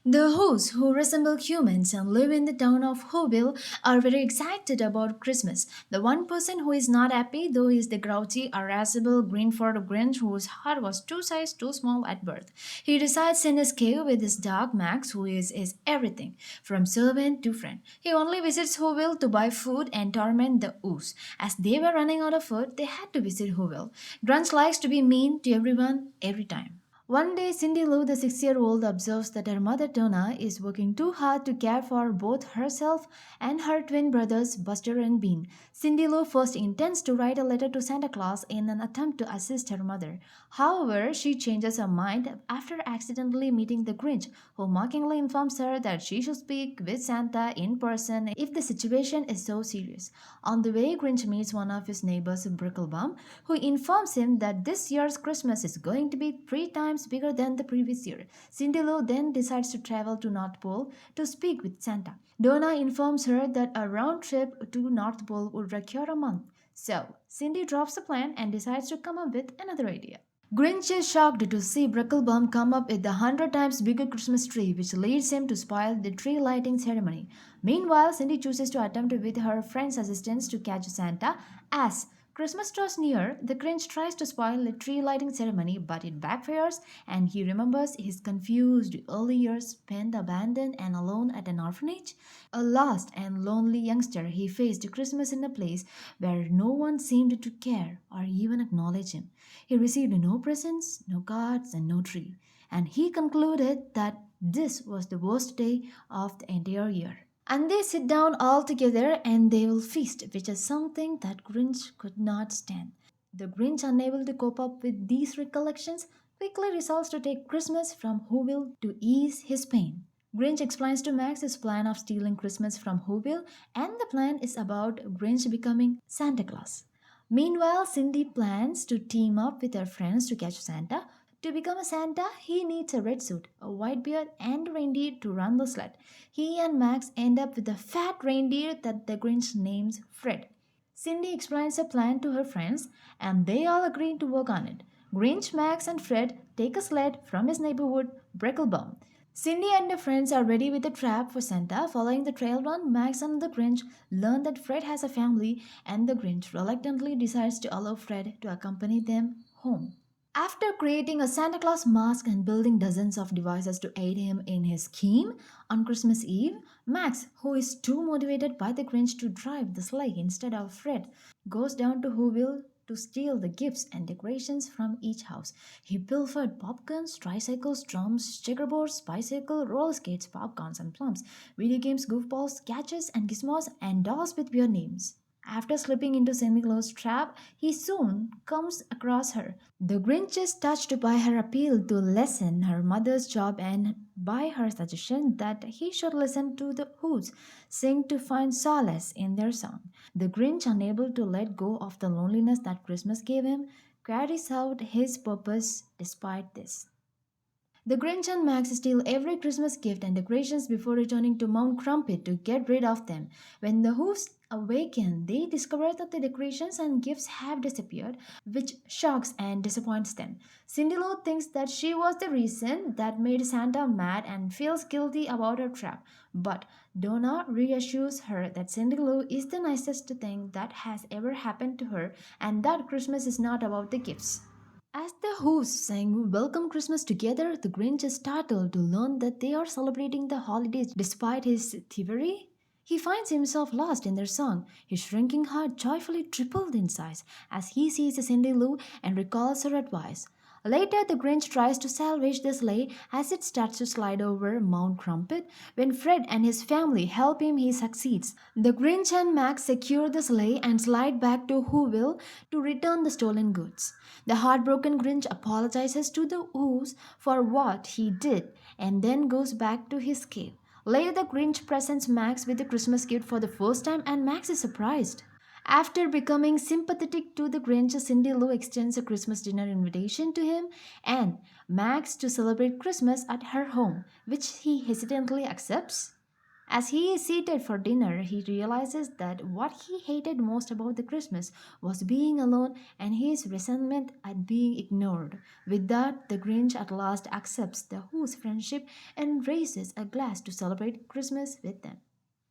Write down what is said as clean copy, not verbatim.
The hosts, who resemble humans and live in the town of Whoville, are very excited about Christmas. The one person who is not happy, though, is the grouchy, irascible Greenford Grinch, whose heart was two sizes too small at birth. He resides in his cave with his dog Max, who is his everything, from servant to friend. He only visits Whoville to buy food and torment the Oos. As they were running out of food, they had to visit Whoville. Grunch likes to be mean to everyone, every time. One day, Cindy Lou, the 6-year-old, observes that her mother Donna is working too hard to care for both herself and her twin brothers Buster and Bean. Cindy Lou first intends to write a letter to Santa Claus in an attempt to assist her mother. However, she changes her mind after accidentally meeting the Grinch, who mockingly informs her that she should speak with Santa in person if the situation is so serious. On the way, Grinch meets one of his neighbors, Bricklebum, who informs him that this year's Christmas is going to be 3 times bigger than the previous year. Cindy Lou then decides to travel to North Pole to speak with Santa. Donna informs her that a round trip to North Pole would require a month. So, Cindy drops the plan and decides to come up with another idea. Grinch is shocked to see Bricklebum come up with the 100 times bigger Christmas tree, which leads him to spoil the tree lighting ceremony. Meanwhile, Cindy chooses to attempt with her friend's assistance to catch Santa. As Christmas draws near, the Grinch tries to spoil the tree lighting ceremony, but it backfires and he remembers his confused early years spent abandoned and alone at an orphanage. A lost and lonely youngster, he faced Christmas in a place where no one seemed to care or even acknowledge him. He received no presents, no cards, and no tree. And he concluded that this was the worst day of the entire year. And they sit down all together and they will feast, which is something that Grinch could not stand. The Grinch, unable to cope up with these recollections, quickly resolves to take Christmas from Whoville to ease his pain. Grinch explains to Max his plan of stealing Christmas from Whoville, and the plan is about Grinch becoming Santa Claus. Meanwhile, Cindy plans to team up with her friends to catch Santa. To become a Santa, he needs a red suit, a white beard, and a reindeer to run the sled. He and Max end up with a fat reindeer that the Grinch names Fred. Cindy explains her plan to her friends, and they all agree to work on it. Grinch, Max, and Fred take a sled from his neighborhood, Brecklebum. Cindy and her friends are ready with a trap for Santa. Following the trail run, Max and the Grinch learn that Fred has a family, and the Grinch reluctantly decides to allow Fred to accompany them home. After creating a Santa Claus mask and building dozens of devices to aid him in his scheme, on Christmas Eve, Max, who is too motivated by the Grinch to drive the sleigh instead of Fred, goes down to Whoville to steal the gifts and decorations from each house. He pilfered popguns, tricycles, drums, checkerboards, bicycle, roller skates, popcorns, and plums, video games, goofballs, gadgets, and gizmos, and dolls with weird names. After slipping into Santa Claus' trap, he soon comes across her. The Grinch is touched by her appeal to lessen her mother's job and by her suggestion that he should listen to the Who's sing to find solace in their song. The Grinch, unable to let go of the loneliness that Christmas gave him, carries out his purpose despite this. The Grinch and Max steal every Christmas gift and decorations before returning to Mount Crumpit to get rid of them. When the Who's awaken, they discover that the decorations and gifts have disappeared, which shocks and disappoints them. Cindy Lou thinks that she was the reason that made Santa mad and feels guilty about her trap. But Donna reassures her that Cindy Lou is the nicest thing that has ever happened to her and that Christmas is not about the gifts. As the hosts sang Welcome Christmas together, the Grinch is startled to learn that they are celebrating the holidays despite his thievery. He finds himself lost in their song, his shrinking heart joyfully tripled in size as he sees Cindy Lou and recalls her advice. Later, the Grinch tries to salvage the sleigh as it starts to slide over Mount Crumpit. When Fred and his family help him, he succeeds. The Grinch and Max secure the sleigh and slide back to Whoville to return the stolen goods. The heartbroken Grinch apologizes to the Ooze for what he did and then goes back to his cave. Later, the Grinch presents Max with a Christmas gift for the first time, and Max is surprised. After becoming sympathetic to the Grinch, Cindy Lou extends a Christmas dinner invitation to him and Max to celebrate Christmas at her home, which he hesitantly accepts. As he is seated for dinner, he realizes that what he hated most about the Christmas was being alone and his resentment at being ignored. With that, the Grinch at last accepts the Who's friendship and raises a glass to celebrate Christmas with them.